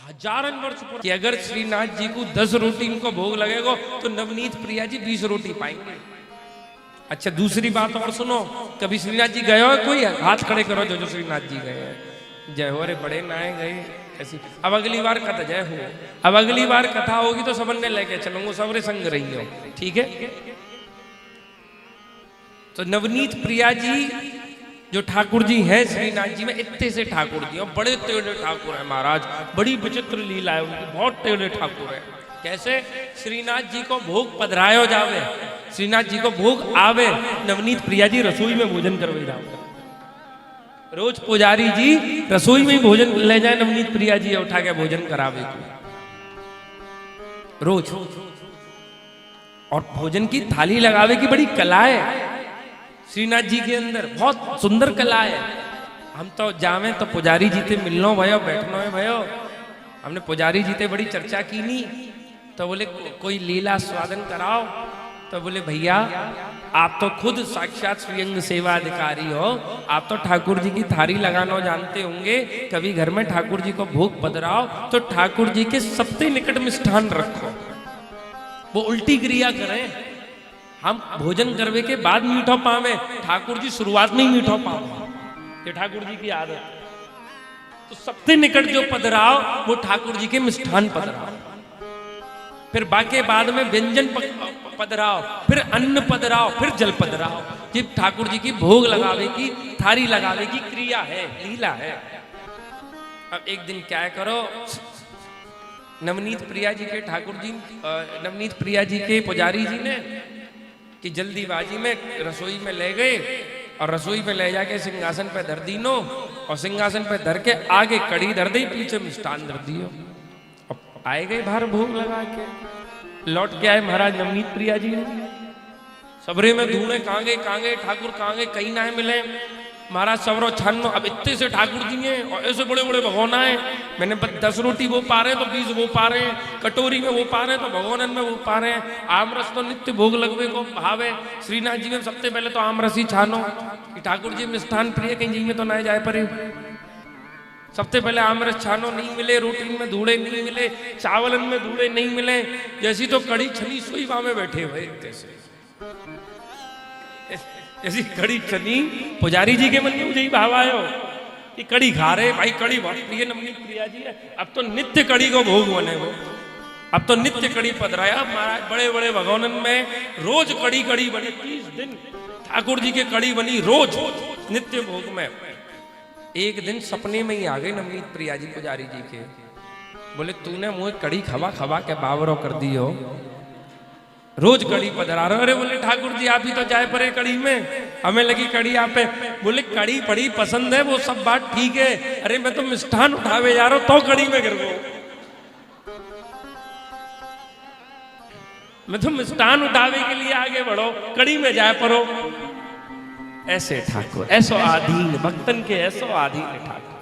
हजारन वर्ष पुराना कि अगर श्रीनाथ जी को 10 रोटी इनको भोग लगेगा तो नवनीत प्रिया जी 20 रोटी पाएंगे। अच्छा दूसरी बात और सुनो, कभी श्रीनाथ जी गए हो? कोई हाथ खड़े करो जो जो श्रीनाथ जी गए हैं। जय हो, अरे बड़े नाए गए ऐसी। अब अगली बार कथा जय हो, अब अगली बार कथा होगी तो सबने लेके चलूंगा, सबरे संग रही हो, ठीक है। तो नवनीत प्रिया जी जो ठाकुर जी है श्रीनाथ जी में, इतने से ठाकुर जी और बड़े टेढ़े ठाकुर है महाराज, बड़ी विचित्र लीला है उनकी, बहुत टेढ़े ठाकुर है। कैसे? श्रीनाथ जी को भोग पधरायो जावे, श्रीनाथ जी को भोग आवे, नवनीत प्रिया जी रसोई में भोजन करवे जाओ। रोज पुजारी जी रसोई में भोजन ले जाए, नवनीत प्रिया जी उठा के भोजन करावे रोज। और भोजन की थाली लगावे की बड़ी कला है श्रीनाथ जी के अंदर, बहुत सुंदर कला है। हम तो जावे तो पुजारी जी से मिलनो भयो, बैठनो है भयो। हमने पुजारी जी से बड़ी चर्चा की नहीं, तो बोले कोई लीला स्वादन कराओ। तो बोले भैया आप तो खुद साक्षात श्रीअंग सेवा अधिकारी हो, आप तो ठाकुर जी की थाली लगाना जानते होंगे। कभी घर में ठाकुर जी को भोग पधराओ तो ठाकुर जी के सबसे निकट मिष्ठान रखो, वो उल्टी क्रिया करें। हम भोजन करवे के बाद मीठो पावे, ठाकुर जी शुरुआत में ही मीठो पावे, ये ठाकुर जी की आदत। तो सबसे निकट जो पधराओ वो ठाकुर जी के मिष्ठान पधराओ, फिर बाकी बाद में व्यंजन पधराओ, फिर अन्न पधराओ, फिर जल पधराओ। ये ठाकुर जी की भोग लगावे की, थारी लगावे की क्रिया है, लीला है। अब एक दिन क्या करो, नवनीत प्रिया जी के ठाकुर जी, नवनीत प्रिया जी के पुजारी जी ने कि जल्दीबाजी में रसोई में ले गए और रसोई में ले जाके सिंहासन पे धर दीनो, और सिंहासन पे धर के आगे कड़ी धर दी, पीछे मिष्ठान धर दियो। अब आए गए बाहर भोग लगा के, लौट के आए महाराज नवनीत प्रिया जी ने। सबरे में ढूंढे कहाँ गए ठाकुर, कहाँ गए, कहीं ना मिले। महाराज सबरो छानो, अब इतने से ठाकुर जी हैं और ऐसे बड़े बड़े भगोना है। मैंने 10 रोटी वो पा रहे हैं तो 20 वो पा रहे हैं, कटोरी में वो पा रहे हैं तो भगोनन में वो पा रहे हैं। आमरस तो नित्य भोग लगवे को भावे। श्रीनाथ जी में सबसे पहले तो आमरस ही छानो कि ठाकुर जी मिष्ठान प्रिय, कहीं जी में तो ना जाए परे। सबसे पहले आमरस छानो, नहीं मिले, रोटी में धूड़े नहीं मिले, चावलन में धूड़े नहीं मिले, जैसी तो कड़ी छनी सुई वहां में बैठे हुए ऐसी कड़ी छनी। पुजारी जी के मन में मुझे ही भाव आयो कि कड़ी खा रहे भाई, कड़ी बहुत प्रिय नवनीत प्रिया जी है। अब तो नित्य कड़ी को भोग बने वो, अब तो नित्य कड़ी पधराया महाराज। बड़े बड़े भगवानन में रोज कड़ी बनी, 30 दिन ठाकुर जी के कड़ी बनी रोज नित्य भोग में। एक दिन सपने में ही आ गए नवनीत प्रिया जी पुजारी जी के, बोले तूने मुझे कड़ी खवा के बावरो कर दी हो, रोज कड़ी पधरा रहे। अरे बोले ठाकुर जी आप ही तो जाए परे कड़ी में, हमें लगी कड़ी आप पे। बोले कड़ी बड़ी पसंद है, वो सब बात ठीक है, अरे मैं तो मिष्ठान उठावे जा रहा हूं तो कड़ी में गिर गो, मैं तो मिष्ठान उठावे के लिए आगे बढ़ो, कड़ी में जाए परो। ऐसे ठाकुर, ऐसो आधीन भक्तन के, ऐसो आधीन ठाकुर।